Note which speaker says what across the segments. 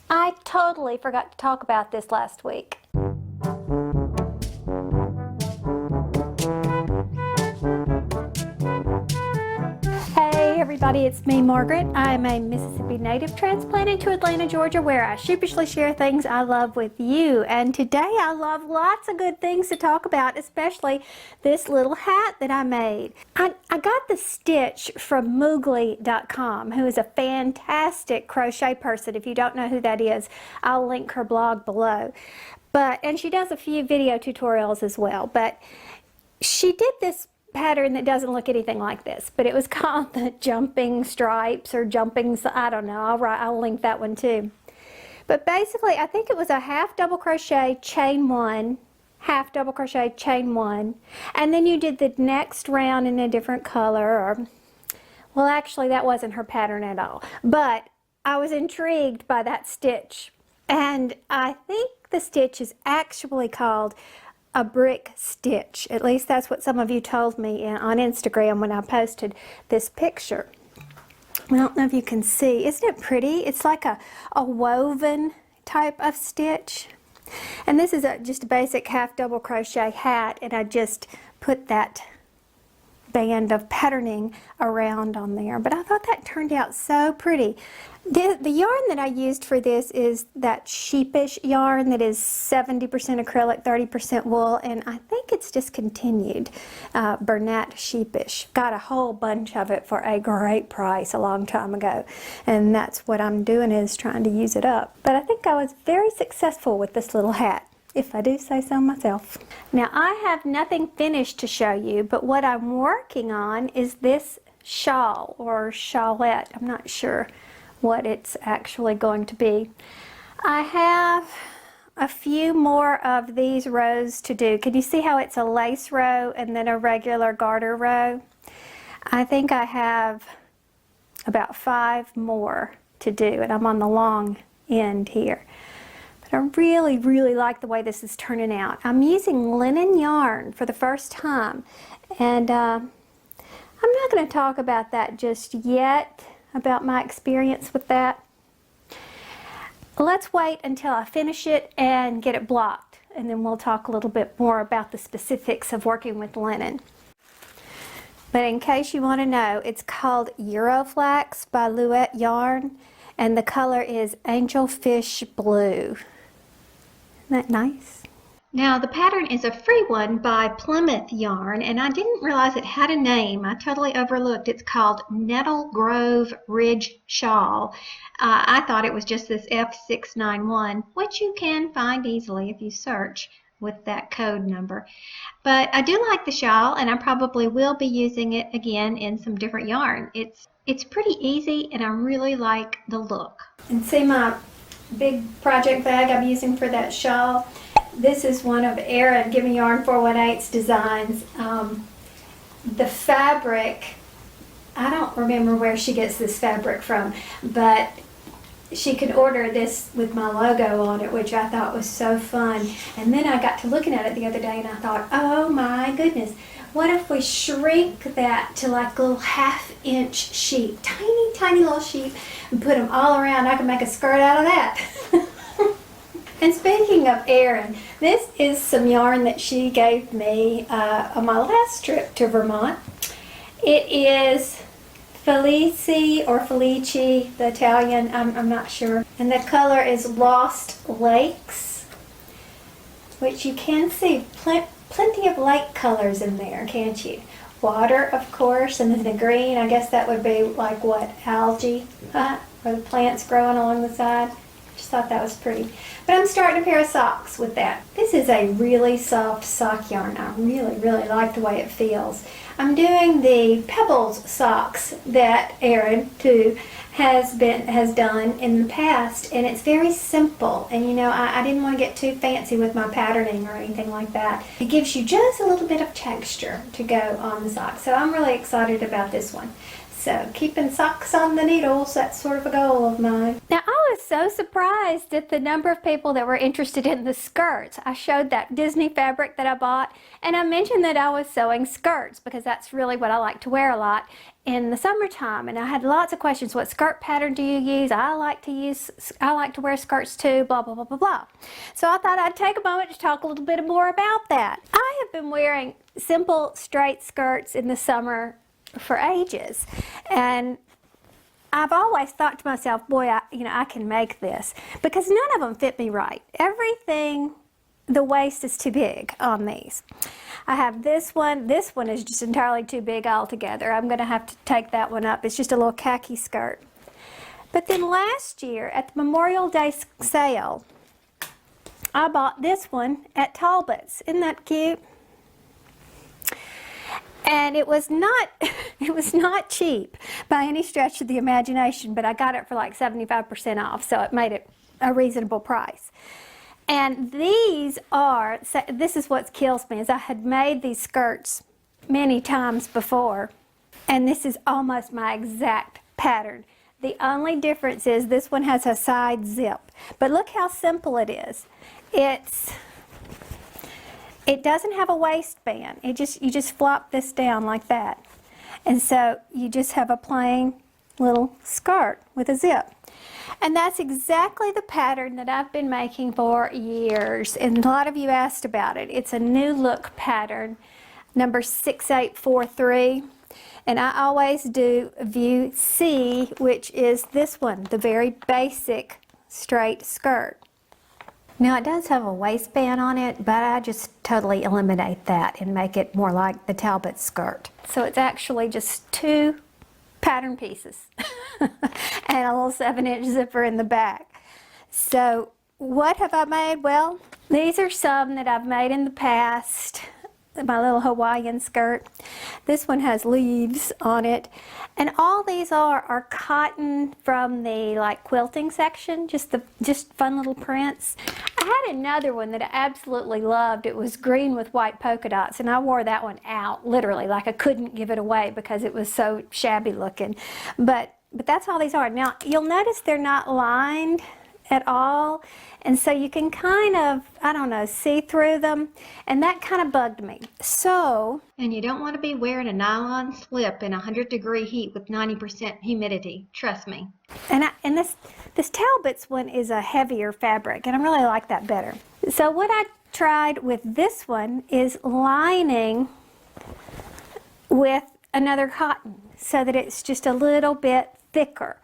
Speaker 1: I totally forgot to talk about this last week. Hey everybody, it's me, Margaret. I'm a Mississippi native transplanted to Atlanta, Georgia, where I sheepishly share things I love with you. And today I love lots of good things to talk about, especially this little hat that I made. I got the stitch from Moogly.com, who is a fantastic crochet person. If you don't know who that is, I'll link her blog below. And she does a few video tutorials as well. But she did this pattern that doesn't look anything like this, but it was called the jumping stripes or jumping, I don't know, I'll link that one too. But basically I think it was a half double crochet, chain one, half double crochet, chain one, and then you did the next round in a different color, or, well actually that wasn't her pattern at all, but I was intrigued by that stitch, and I think the stitch is actually called a brick stitch. At least that's what some of you told me on Instagram when I posted this picture. I don't know if you can see. Isn't it pretty? It's like a woven type of stitch. And this is just a basic half double crochet hat, and I just put that band of patterning around on there. But I thought that turned out so pretty. The yarn that I used for this is that Sheepish yarn that is 70% acrylic, 30% wool, and I think it's discontinued. Bernat Sheepish. Got a whole bunch of it for a great price a long time ago, and that's what I'm doing, is trying to use it up. But I think I was very successful with this little hat, if I do say so myself. Now I have nothing finished to show you, but what I'm working on is this shawl or shawlette. I'm not sure what it's actually going to be. I have a few more of these rows to do. Can you see how it's a lace row and then a regular garter row? I think I have about 5 more to do, and I'm on the long end here. But I really, really like the way this is turning out. I'm using linen yarn for the first time, and I'm not going to talk about that just yet, about my experience with that. Let's wait until I finish it and get it blocked, and then we'll talk a little bit more about the specifics of working with linen. But in case you want to know, it's called Euroflax by Louette Yarn, and the color is Angelfish Blue. Isn't that nice? Now the pattern is a free one by Plymouth Yarn, and I didn't realize it had a name. I totally overlooked. It's called Nettle Grove Ridge Shawl. I thought it was just this F691, which you can find easily if you search with that code number. But I do like the shawl, and I probably will be using it again in some different yarn. It's pretty easy, and I really like the look. And see my big project bag I'm using for that shawl? This is one of Erin, Give Me Yarn 418's designs. The fabric, I don't remember where she gets this fabric from, but she could order this with my logo on it, which I thought was so fun. And then I got to looking at it the other day and I thought, oh my goodness, what if we shrink that to like little 1/2-inch sheep, tiny, tiny little sheep, and put them all around? I can make a skirt out of that. And speaking of Erin, this is some yarn that she gave me on my last trip to Vermont. It is Felici or Felici, the Italian, I'm not sure. And the color is Lost Lakes, which you can see plenty of lake colors in there, can't you? Water, of course, and then the green, I guess that would be like what, algae, or the plants growing along the side. Just thought that was pretty. But I'm starting a pair of socks with that. This is a really soft sock yarn. I really, really like the way it feels. I'm doing the Pebbles socks that Erin, too, has done in the past, and it's very simple. And you know, I didn't want to get too fancy with my patterning or anything like that. It gives you just a little bit of texture to go on the socks. So I'm really excited about this one. So keeping socks on the needles, that's sort of a goal of mine. Now I was so surprised at the number of people that were interested in the skirts. I showed that Disney fabric that I bought, and I mentioned that I was sewing skirts because that's really what I like to wear a lot in the summertime. And I had lots of questions. What skirt pattern do you use? I like to wear skirts too, blah, blah, blah, blah, blah. So I thought I'd take a moment to talk a little bit more about that. I have been wearing simple straight skirts in the summer for ages, and I've always thought to myself, boy, I can make this, because none of them fit me right. Everything, the waist is too big on these. I have this one is just entirely too big altogether. I'm gonna have to take that one up. It's just a little khaki skirt. But then last year at the Memorial Day sale, I bought this one at Talbot's. Isn't that cute? And it was not cheap by any stretch of the imagination, but I got it for like 75% off, so it made it a reasonable price. And this is what kills me, is I had made these skirts many times before, and this is almost my exact pattern. The only difference is this one has a side zip, but look how simple it is. It doesn't have a waistband. You just flop this down like that. And so you just have a plain little skirt with a zip. And that's exactly the pattern that I've been making for years. And a lot of you asked about it. It's a new look pattern, number 6843. And I always do view C, which is this one, the very basic straight skirt. Now it does have a waistband on it, but I just totally eliminate that and make it more like the Talbot skirt. So it's actually just two pattern pieces and a little 7-inch zipper in the back. So what have I made? Well, these are some that I've made in the past. My little Hawaiian skirt. This one has leaves on it, and all these are cotton from the like quilting section, just fun little prints. I had another one that I absolutely loved. It was green with white polka dots, and I wore that one out literally, like I couldn't give it away because it was so shabby looking. But that's all these are. Now you'll notice they're not lined at all, and so you can kind of, I don't know, see through them, and that kind of bugged me. So, and you don't want to be wearing a nylon slip in 100-degree heat with 90% humidity, trust me. And this Talbot's one is a heavier fabric, and I really like that better. So what I tried with this one is lining with another cotton so that it's just a little bit thicker.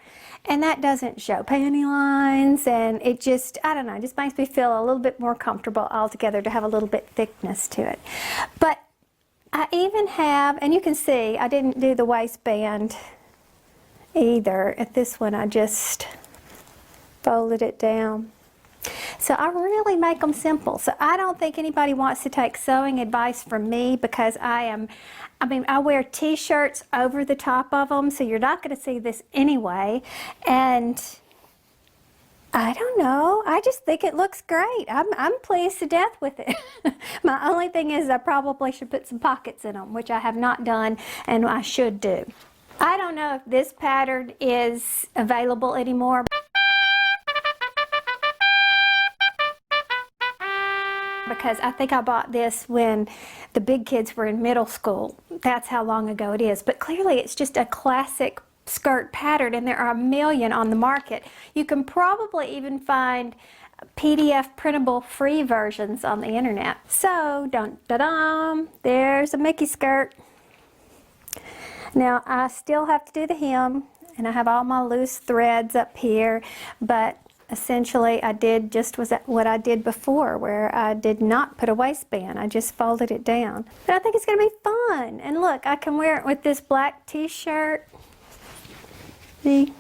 Speaker 1: And that doesn't show panty lines, and it just, I don't know, just makes me feel a little bit more comfortable altogether to have a little bit thickness to it. But I even have, and you can see I didn't do the waistband either. At this one I just folded it down. So I really make them simple. So I don't think anybody wants to take sewing advice from me, because I wear t-shirts over the top of them, so you're not going to see this anyway. And I don't know, I just think it looks great. I'm pleased to death with it. My only thing is I probably should put some pockets in them, which I have not done, and I should do. I don't know if this pattern is available anymore, because I think I bought this when the big kids were in middle school. That's how long ago it is. But clearly it's just a classic skirt pattern, and there are a million on the market. You can probably even find PDF printable free versions on the internet. So, dun-da-dum, there's a Mickey skirt. Now I still have to do the hem, and I have all my loose threads up here, but essentially I did just what I did before, where I did not put a waistband. I just folded it down. But I think it's going to be fun. And look, I can wear it with this black t-shirt. See?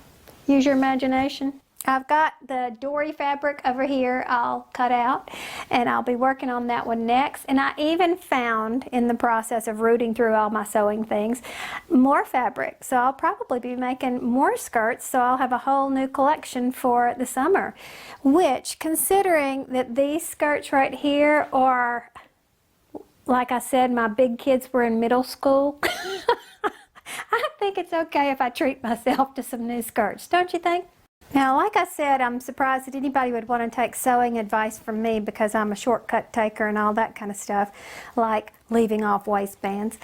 Speaker 1: Use your imagination. I've got the Dori fabric over here I'll cut out, and I'll be working on that one next. And I even found, in the process of rooting through all my sewing things, more fabric. So I'll probably be making more skirts, so I'll have a whole new collection for the summer. Which, considering that these skirts right here are, like I said, my big kids were in middle school. I think it's okay if I treat myself to some new skirts, don't you think? Now, like I said, I'm surprised that anybody would want to take sewing advice from me because I'm a shortcut taker and all that kind of stuff, like leaving off waistbands.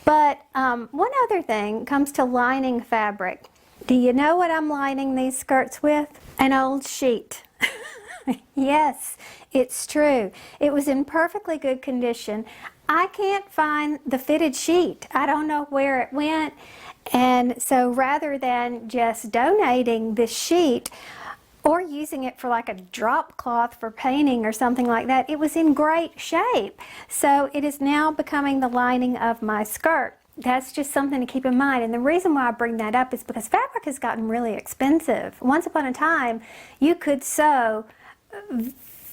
Speaker 1: But one other thing comes to lining fabric. Do you know what I'm lining these skirts with? An old sheet. Yes, it's true. It was in perfectly good condition. I can't find the fitted sheet. I don't know where it went. And so rather than just donating this sheet or using it for like a drop cloth for painting or something like that, it was in great shape. So it is now becoming the lining of my skirt. That's just something to keep in mind. And the reason why I bring that up is because fabric has gotten really expensive. Once upon a time, you could sew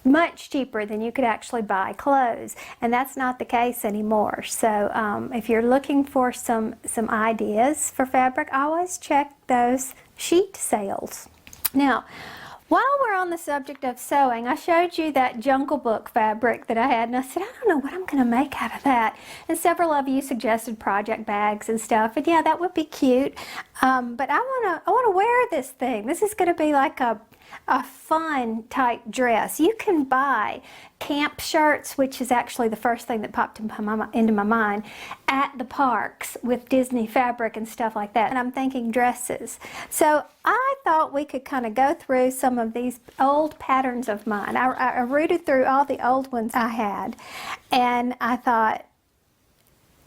Speaker 1: much cheaper than you could actually buy clothes, and that's not the case anymore. So if you're looking for some ideas for fabric, always check those sheet sales. Now, while we're on the subject of sewing, I showed you that Jungle Book fabric that I had, and I said, I don't know what I'm going to make out of that. And several of you suggested project bags and stuff, and yeah, that would be cute. But I want to wear this thing. This is going to be like a fun type dress. You can buy camp shirts, which is actually the first thing that popped into my mind, at the parks with Disney fabric and stuff like that. And I'm thinking dresses. So I thought we could kind of go through some of these old patterns of mine. I rooted through all the old ones I had, and I thought,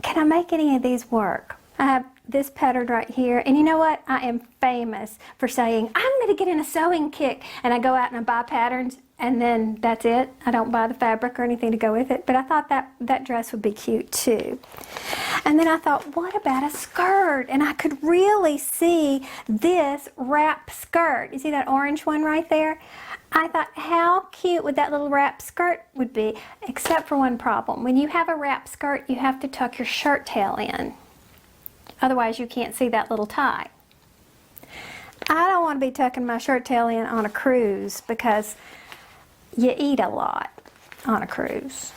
Speaker 1: can I make any of these work? I have this pattern right here, and you know what? I am famous for saying, I'm going to get in a sewing kick, and I go out and I buy patterns, and then that's it. I don't buy the fabric or anything to go with it, but I thought that dress would be cute too. And then I thought, what about a skirt? And I could really see this wrap skirt. You see that orange one right there? I thought, how cute would that little wrap skirt would be, except for one problem. When you have a wrap skirt, you have to tuck your shirt tail in. Otherwise, you can't see that little tie. I don't want to be tucking my shirt tail in on a cruise because you eat a lot on a cruise.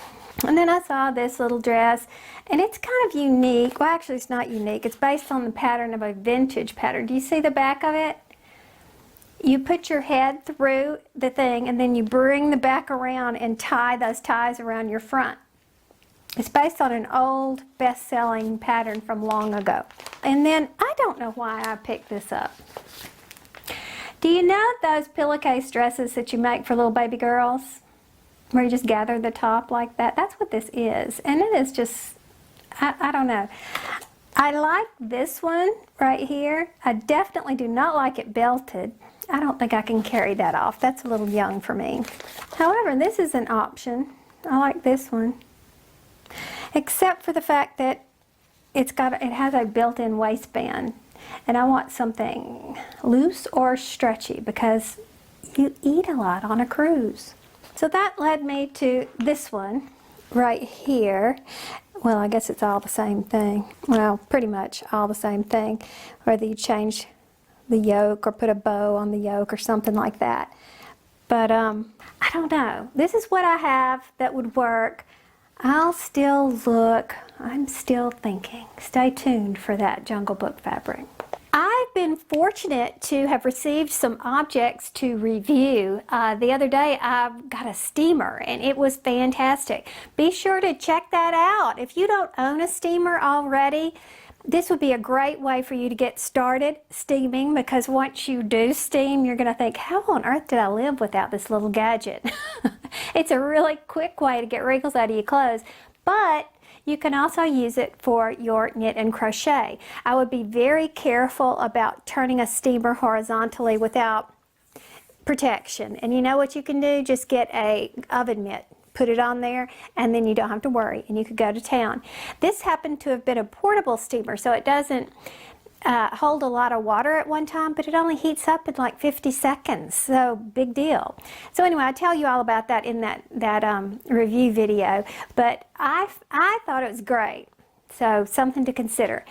Speaker 1: And then I saw this little dress, and it's kind of unique. Well, actually, it's not unique. It's based on the pattern of a vintage pattern. Do you see the back of it? You put your head through the thing, and then you bring the back around and tie those ties around your front. It's based on an old best-selling pattern from long ago. And then, I don't know why I picked this up. Do you know those pillowcase dresses that you make for little baby girls? Where you just gather the top like that? That's what this is. And it is just, I don't know. I like this one right here. I definitely do not like it belted. I don't think I can carry that off. That's a little young for me. However, this is an option. I like this one. Except for the fact that it has a built-in waistband, and I want something loose or stretchy because you eat a lot on a cruise. So that led me to this one right here. Well, I guess it's all the same thing. Well, pretty much all the same thing, whether you change the yoke or put a bow on the yoke or something like that. But I don't know. This is what I have that would work. I'll still look. I'm still thinking. Stay tuned for that Jungle Book fabric. I've been fortunate to have received some objects to review. The other day I got a steamer, and it was fantastic. Be sure to check that out. If you don't own a steamer already, this would be a great way for you to get started steaming, because once you do steam, you're going to think, how on earth did I live without this little gadget? It's a really quick way to get wrinkles out of your clothes, but you can also use it for your knit and crochet. I would be very careful about turning a steamer horizontally without protection. And you know what you can do? Just get a oven mitt. Put it on there, and then you don't have to worry, and you could go to town. This happened to have been a portable steamer, so it doesn't hold a lot of water at one time, but it only heats up in like 50 seconds, so big deal. So anyway, I tell you all about that in that review video, but I thought it was great, so something to consider.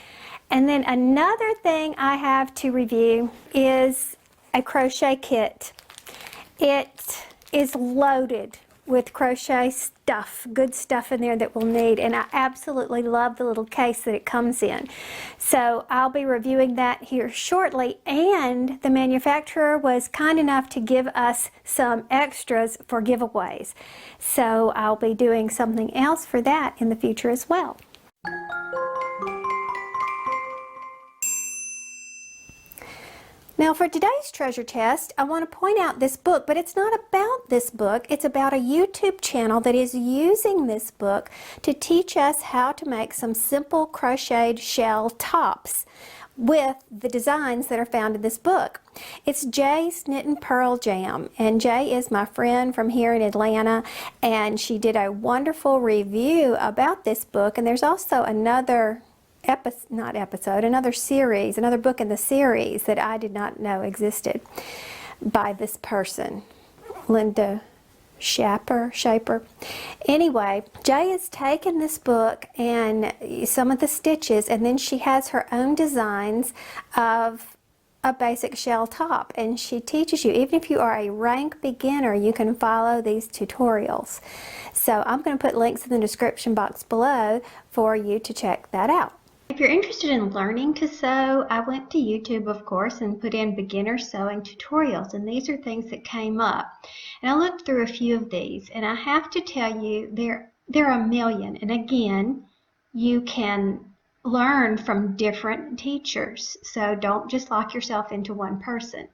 Speaker 1: And then another thing I have to review is a crochet kit. It is loaded with crochet stuff, good stuff in there that we'll need, and I absolutely love the little case that it comes in. So I'll be reviewing that here shortly, and the manufacturer was kind enough to give us some extras for giveaways. So I'll be doing something else for that in the future as well. Now for today's treasure chest, I want to point out this book, but it's not about this book. It's about a YouTube channel that is using this book to teach us how to make some simple crocheted shell tops with the designs that are found in this book. It's Jay's Knit and Purl Jam, and Jay is my friend from here in Atlanta, and she did a wonderful review about this book. And there's also another another series, another book in the series that I did not know existed by this person, Linda Shaper. Anyway, Jay has taken this book and some of the stitches, and then she has her own designs of a basic shell top, and she teaches you, even if you are a rank beginner, you can follow these tutorials. So I'm going to put links in the description box below for you to check that out. If you're interested in learning to sew, I went to YouTube, of course, and put in beginner sewing tutorials, and these are things that came up. And I looked through a few of these, and I have to tell you, there are a million. And again, you can learn from different teachers, so don't just lock yourself into one person.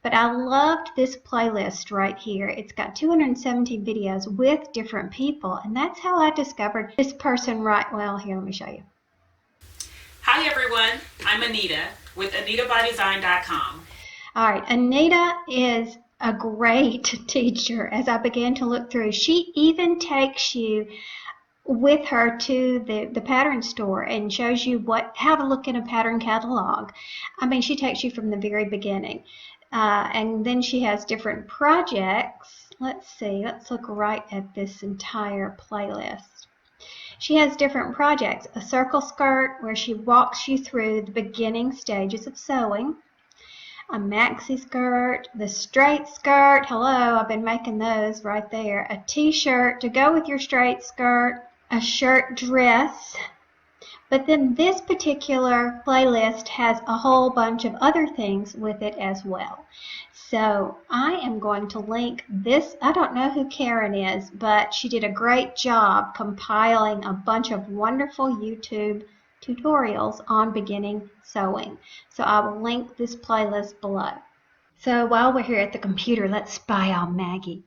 Speaker 1: But I loved this playlist right here. It's got 217 videos with different people, and that's how I discovered this person well, here, let me show you.
Speaker 2: Hi everyone, I'm Anita with AnitaByDesign.com.
Speaker 1: All right, Anita is a great teacher. As I began to look through, she even takes you with her to the pattern store and shows you how to look in a pattern catalog. I mean, she takes you from the very beginning. And then she has different projects. Let's see, let's look right at this entire playlist. She has different projects, a circle skirt where she walks you through the beginning stages of sewing, a maxi skirt, the straight skirt, hello, I've been making those right there, a t-shirt to go with your straight skirt, a shirt dress. But then this particular playlist has a whole bunch of other things with it as well. So I am going to link this. I don't know who Karen is, but she did a great job compiling a bunch of wonderful YouTube tutorials on beginning sewing. So I will link this playlist below. So while we're here at the computer, let's spy on Maggie.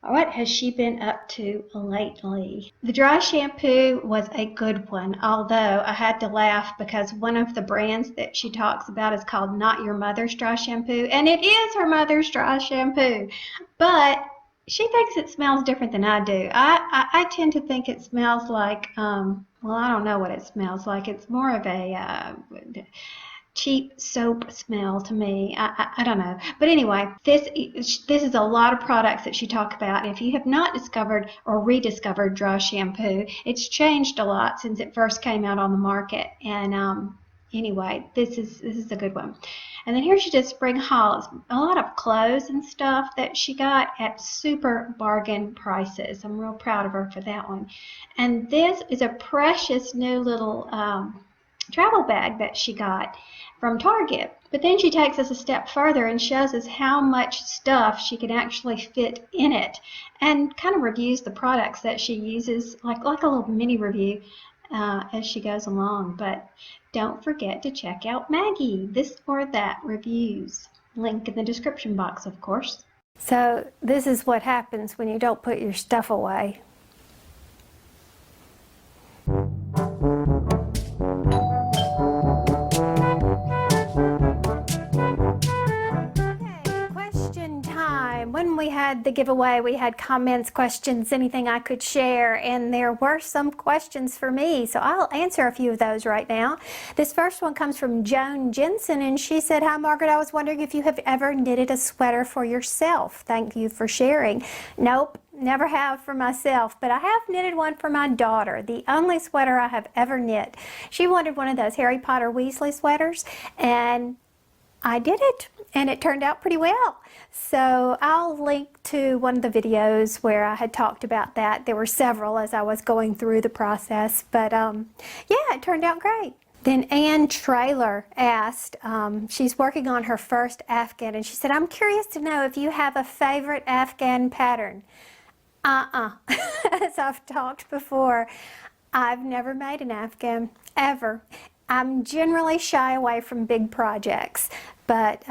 Speaker 1: What has she been up to lately? The dry shampoo was a good one, although I had to laugh because one of the brands that she talks about is called Not Your Mother's Dry Shampoo, and it is her mother's dry shampoo, but she thinks it smells different than I do. I tend to think it smells like, well, I don't know what it smells like. It's more of a cheap soap smell to me. I don't know. But anyway, this is a lot of products that she talks about. And if you have not discovered or rediscovered dry shampoo, it's changed a lot since it first came out on the market. And anyway, this is a good one. And then here she did spring hauls, a lot of clothes and stuff that she got at super bargain prices. I'm real proud of her for that one. And this is a precious new little travel bag that she got from Target. But then she takes us a step further and shows us how much stuff she can actually fit in it, and kind of reviews the products that she uses, like a little mini review as she goes along. But don't forget to check out Maggie, This or That Reviews. Link in the description box, of course. So this is what happens when you don't put your stuff away. When we had the giveaway, we had comments, questions, anything I could share, and there were some questions for me, so I'll answer a few of those right now. This first one comes from Joan Jensen, and she said, "Hi Margaret, I was wondering if you have ever knitted a sweater for yourself. Thank you for sharing." Nope, never have for myself, but I have knitted one for my daughter, the only sweater I have ever knit. She wanted one of those Harry Potter Weasley sweaters, and I did it. and it turned out pretty well. So I'll link to one of the videos where I had talked about that. There were several as I was going through the process, but yeah, it turned out great. Then Ann Traylor asked, she's working on her first Afghan, and she said, I'm curious to know if you have a favorite Afghan pattern. As I've talked before, I've never made an Afghan, ever. I'm generally shy away from big projects, but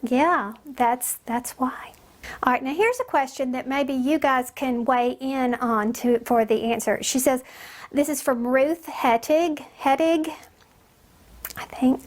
Speaker 1: yeah, that's why. All right, now here's a question that maybe you guys can weigh in on for the answer. She says, this is from Ruth Hettig, I think,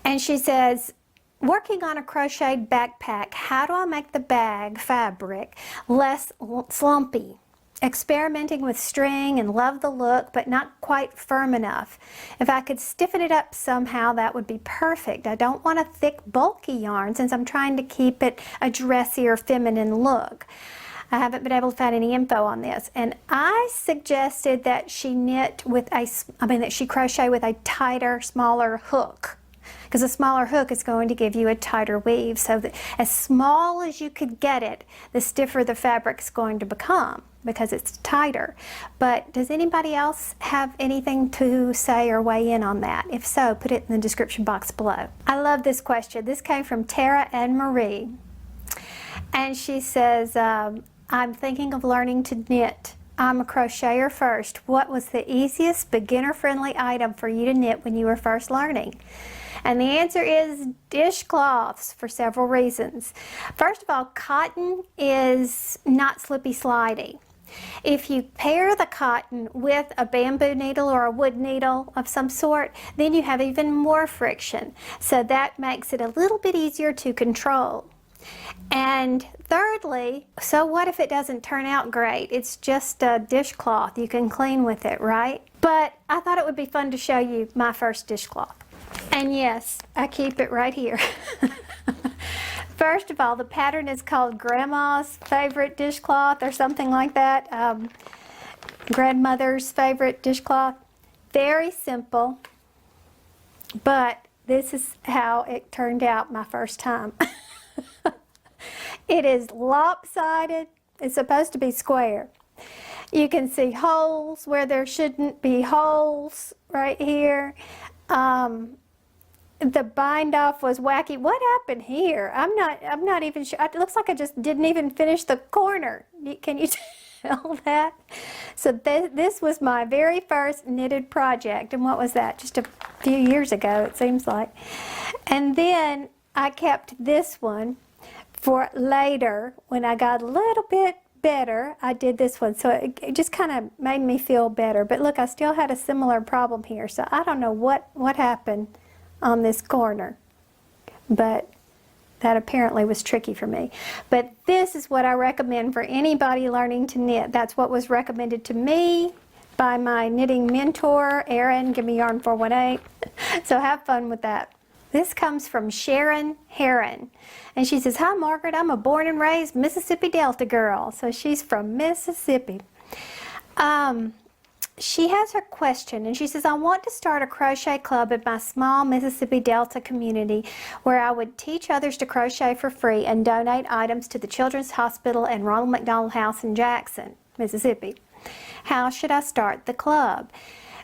Speaker 1: and she says, working on a crocheted backpack, how do I make the bag fabric less slumpy? Experimenting with string and love the look, but not quite firm enough. If I could stiffen it up somehow, that would be perfect. I don't want a thick, bulky yarn since I'm trying to keep it a dressier, feminine look. I haven't been able to find any info on this, and I suggested that she that she crochet with a tighter, smaller hook, because a smaller hook is going to give you a tighter weave. So that as small as you could get it, the stiffer the fabric is going to become, because it's tighter. But does anybody else have anything to say or weigh in on that? If so, put it in the description box below. I love this question. This came from Tara and Marie. And she says, I'm thinking of learning to knit. I'm a crocheter first. What was the easiest beginner-friendly item for you to knit when you were first learning? And the answer is dishcloths, for several reasons. First of all, cotton is not slippy slidey. If you pair the cotton with a bamboo needle or a wood needle of some sort, then you have even more friction. So that makes it a little bit easier to control. And thirdly, so what if it doesn't turn out great? It's just a dishcloth. You can clean with it, right? But I thought it would be fun to show you my first dishcloth. And yes, I keep it right here. First of all, the pattern is called Grandma's Favorite Dishcloth or something like that. Grandmother's Favorite Dishcloth. Very simple, but this is how it turned out my first time. It is lopsided. It's supposed to be square. You can see holes where there shouldn't be holes right here. The bind off was wacky. What happened here? I'm not even sure. It looks like I just didn't even finish the corner. Can you tell that? So this was my very first knitted project. And what was that? Just a few years ago, it seems like. And then I kept this one for later when I got a little bit better. I did this one, so it just kind of made me feel better. But look, I still had a similar problem here, so I don't know what happened on this corner, but that apparently was tricky for me. But this is what I recommend for anybody learning to knit. That's what was recommended to me by my knitting mentor, Erin. Give me yarn 418. So have fun with that. This comes from Sharon Heron, and she says, hi Margaret, I'm a born and raised Mississippi Delta girl. So she's from Mississippi. She has her question, and she says, I want to start a crochet club in my small Mississippi Delta community where I would teach others to crochet for free and donate items to the Children's Hospital and Ronald McDonald House in Jackson, Mississippi. How should I start the club?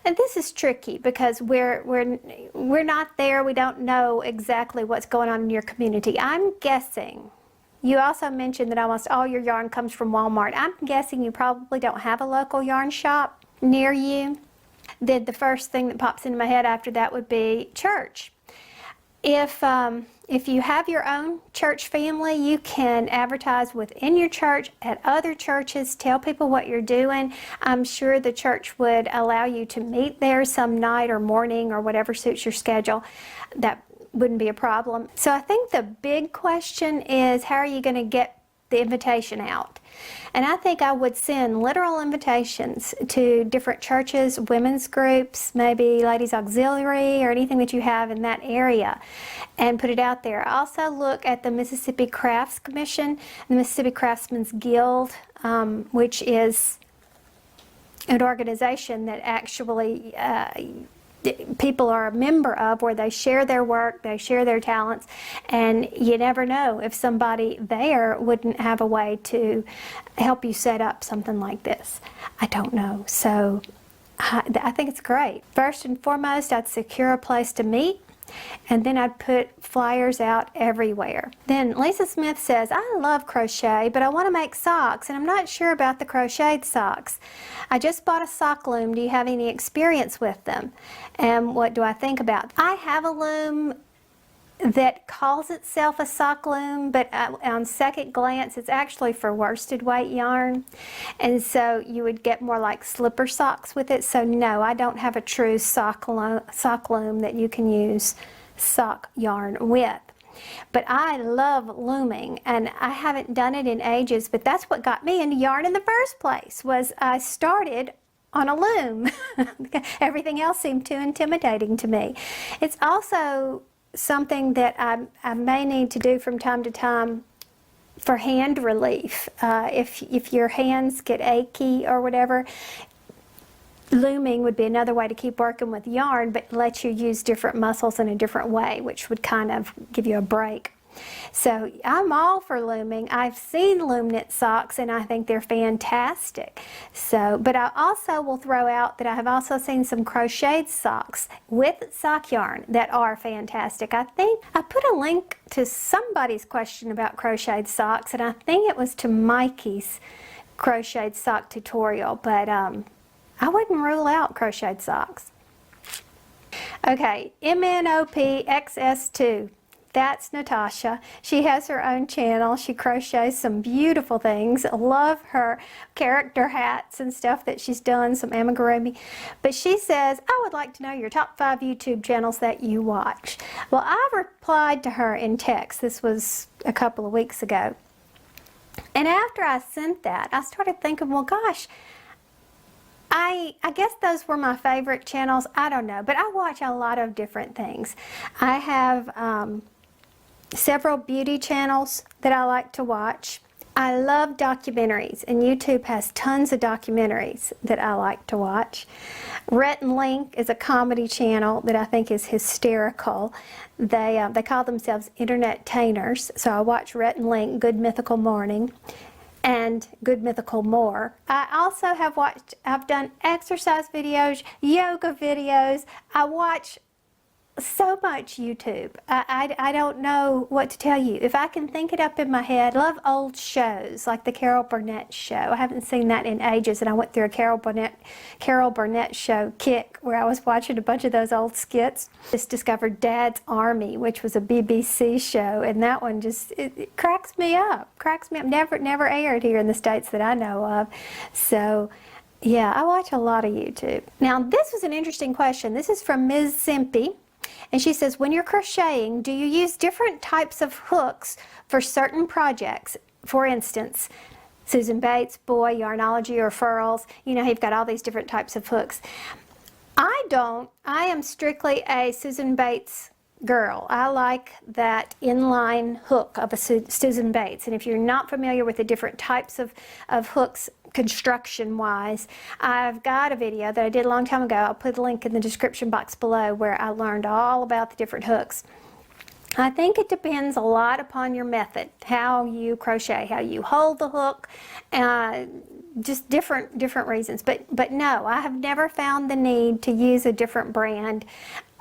Speaker 1: And this is tricky because we're not there. We don't know exactly what's going on in your community. I'm guessing. You also mentioned that almost all your yarn comes from Walmart. I'm guessing you probably don't have a local yarn shop near you. Then the first thing that pops into my head after that would be church. If you have your own church family, you can advertise within your church, at other churches, tell people what you're doing. I'm sure the church would allow you to meet there some night or morning or whatever suits your schedule. That wouldn't be a problem. So I think the big question is, how are you going to get the invitation out? And I think I would send literal invitations to different churches, women's groups, maybe ladies auxiliary or anything that you have in that area, and put it out there. Also look at the Mississippi Crafts Commission, the Mississippi Craftsmen's Guild, which is an organization that actually people are a member of, where they share their work, they share their talents, and you never know if somebody there wouldn't have a way to help you set up something like this. I don't know. So I think it's great. First and foremost, I'd secure a place to meet, and then I'd put flyers out everywhere. Then Lisa Smith says, I love crochet, but I want to make socks, and I'm not sure about the crocheted socks. I just bought a sock loom. Do you have any experience with them? And what do I think about them? I have a loom that calls itself a sock loom, but on second glance it's actually for worsted weight yarn, and so you would get more like slipper socks with it. So no, I don't have a true sock loom that you can use sock yarn with. But I love looming, and I haven't done it in ages, but that's what got me into yarn in the first place. Was I started on a loom. Everything else seemed too intimidating to me. It's also something that I may need to do from time to time for hand relief. If your hands get achy or whatever, looming would be another way to keep working with yarn, but let you use different muscles in a different way, which would kind of give you a break. So I'm all for looming. I've seen loom knit socks, and I think they're fantastic. So, but I also will throw out that I have also seen some crocheted socks with sock yarn that are fantastic. I think I put a link to somebody's question about crocheted socks, and I think it was to Mikey's crocheted sock tutorial, but I wouldn't rule out crocheted socks. Okay, MNOPXS2. That's Natasha. She has her own channel. She crochets some beautiful things. I love her character hats and stuff that she's done, some amigurumi. But she says, I would like to know your top 5 YouTube channels that you watch. Well, I replied to her in text. This was a couple of weeks ago. And after I sent that, I started thinking, well, gosh, I guess those were my favorite channels. I don't know, but I watch a lot of different things. I have several beauty channels that I like to watch. I love documentaries, and YouTube has tons of documentaries that I like to watch. Rhett and Link is a comedy channel that I think is hysterical. They call themselves internet-tainers, so I watch Rhett and Link, Good Mythical Morning, and Good Mythical More. I also I've done exercise videos, yoga videos. I watch so much YouTube. I don't know what to tell you. If I can think it up in my head, I love old shows like the Carol Burnett show. I haven't seen that in ages, and I went through a Carol Burnett show kick where I was watching a bunch of those old skits. Just discovered Dad's Army, which was a BBC show, and that one just it cracks me up. Never aired here in the States that I know of. So yeah, I watch a lot of YouTube. Now this was an interesting question. This is from Ms. Simpy. And she says, when you're crocheting, do you use different types of hooks for certain projects? For instance, Susan Bates, Boy, Yarnology, or Furls. You know, you've got all these different types of hooks. I don't. I am strictly a Susan Bates girl. I like that inline hook of a Susan Bates. And if you're not familiar with the different types of hooks, construction-wise, I've got a video that I did a long time ago. I'll put a link in the description box below where I learned all about the different hooks. I think it depends a lot upon your method, how you crochet, how you hold the hook, just different reasons. But no, I have never found the need to use a different brand.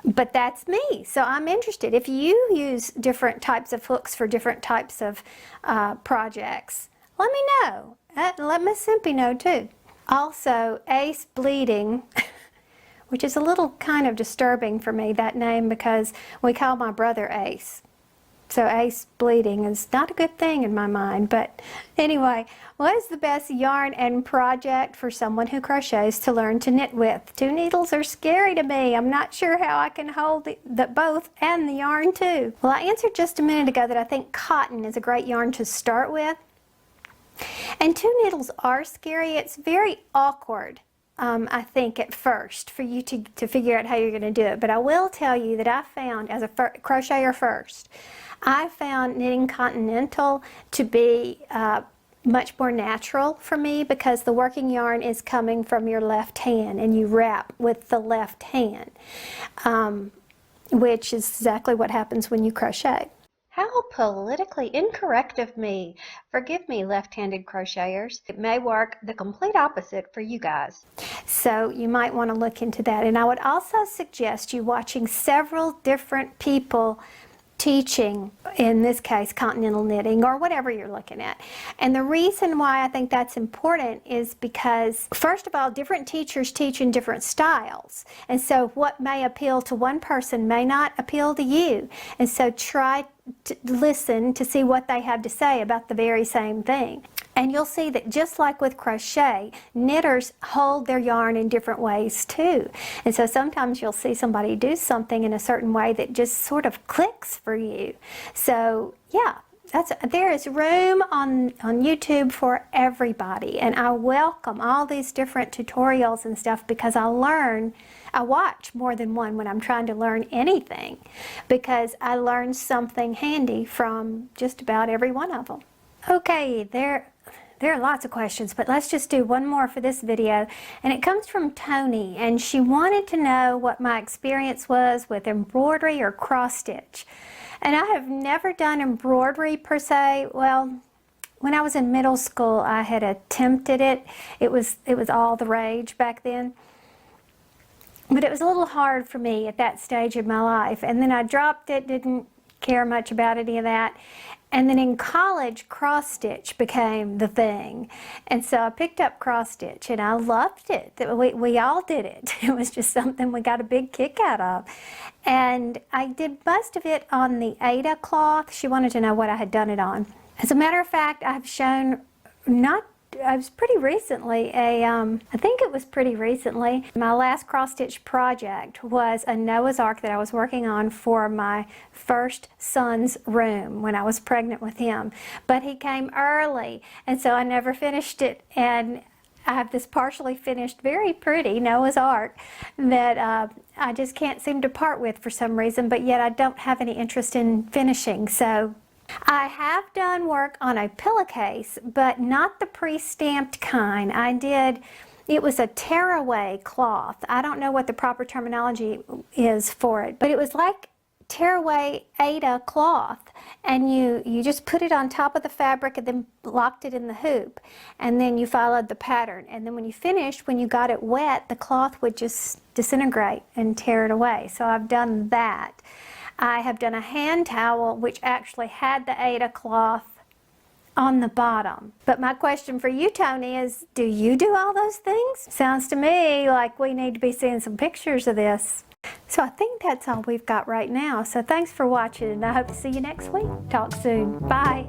Speaker 1: But that's me, so I'm interested. If you use different types of hooks for different types of projects, let me know. Let Miss Simpy know too. Also, Ace Bleeding, which is a little kind of disturbing for me, that name, because we call my brother Ace. So Ace Bleeding is not a good thing in my mind. But anyway, what is the best yarn and project for someone who crochets to learn to knit with? 2 needles are scary to me. I'm not sure how I can hold the both and the yarn too. Well, I answered just a minute ago that I think cotton is a great yarn to start with. And 2 needles are scary. It's very awkward, I think, at first for you to figure out how you're going to do it. But I will tell you that I found, as a crocheter first, I found knitting Continental to be much more natural for me because the working yarn is coming from your left hand and you wrap with the left hand, which is exactly what happens when you crochet. How politically incorrect of me. Forgive me, left-handed crocheters. It may work the complete opposite for you guys. So you might want to look into that. And I would also suggest you watching several different people teaching, in this case, continental knitting or whatever you're looking at. And the reason why I think that's important is because, first of all, different teachers teach in different styles. And so what may appeal to one person may not appeal to you. And so try to listen to see what they have to say about the very same thing. And you'll see that just like with crochet, knitters hold their yarn in different ways too. And so sometimes you'll see somebody do something in a certain way that just sort of clicks for you. So yeah, there is room on YouTube for everybody. And I welcome all these different tutorials and stuff because I watch more than one when I'm trying to learn anything because I learn something handy from just about every one of them. Okay, there are lots of questions, but let's just do one more for this video. And it comes from Tony, and she wanted to know what my experience was with embroidery or cross stitch. And I have never done embroidery per se. Well, when I was in middle school, I had attempted it. It was all the rage back then. But it was a little hard for me at that stage of my life. And then I dropped it, didn't care much about any of that. And then in college, cross stitch became the thing. And so I picked up cross stitch and I loved it. We all did it. It was just something we got a big kick out of. And I did most of it on the Ada cloth. She wanted to know what I had done it on. As a matter of fact, I've shown I was pretty recently I think it was pretty recently, my last cross stitch project was a Noah's Ark that I was working on for my first son's room when I was pregnant with him. But he came early and so I never finished it, and I have this partially finished, very pretty Noah's Ark that I just can't seem to part with for some reason, but yet I don't have any interest in finishing. So I have done work on a pillowcase, but not the pre-stamped kind. It was a tearaway cloth. I don't know what the proper terminology is for it, but it was like tearaway Ada cloth, and you just put it on top of the fabric and then locked it in the hoop, and then you followed the pattern, and then when you finished, when you got it wet, the cloth would just disintegrate and tear it away. So I've done that. I have done a hand towel which actually had the Ada cloth on the bottom. But my question for you, Tony, is do you do all those things? Sounds to me like we need to be seeing some pictures of this. So I think that's all we've got right now. So thanks for watching, and I hope to see you next week. Talk soon. Bye.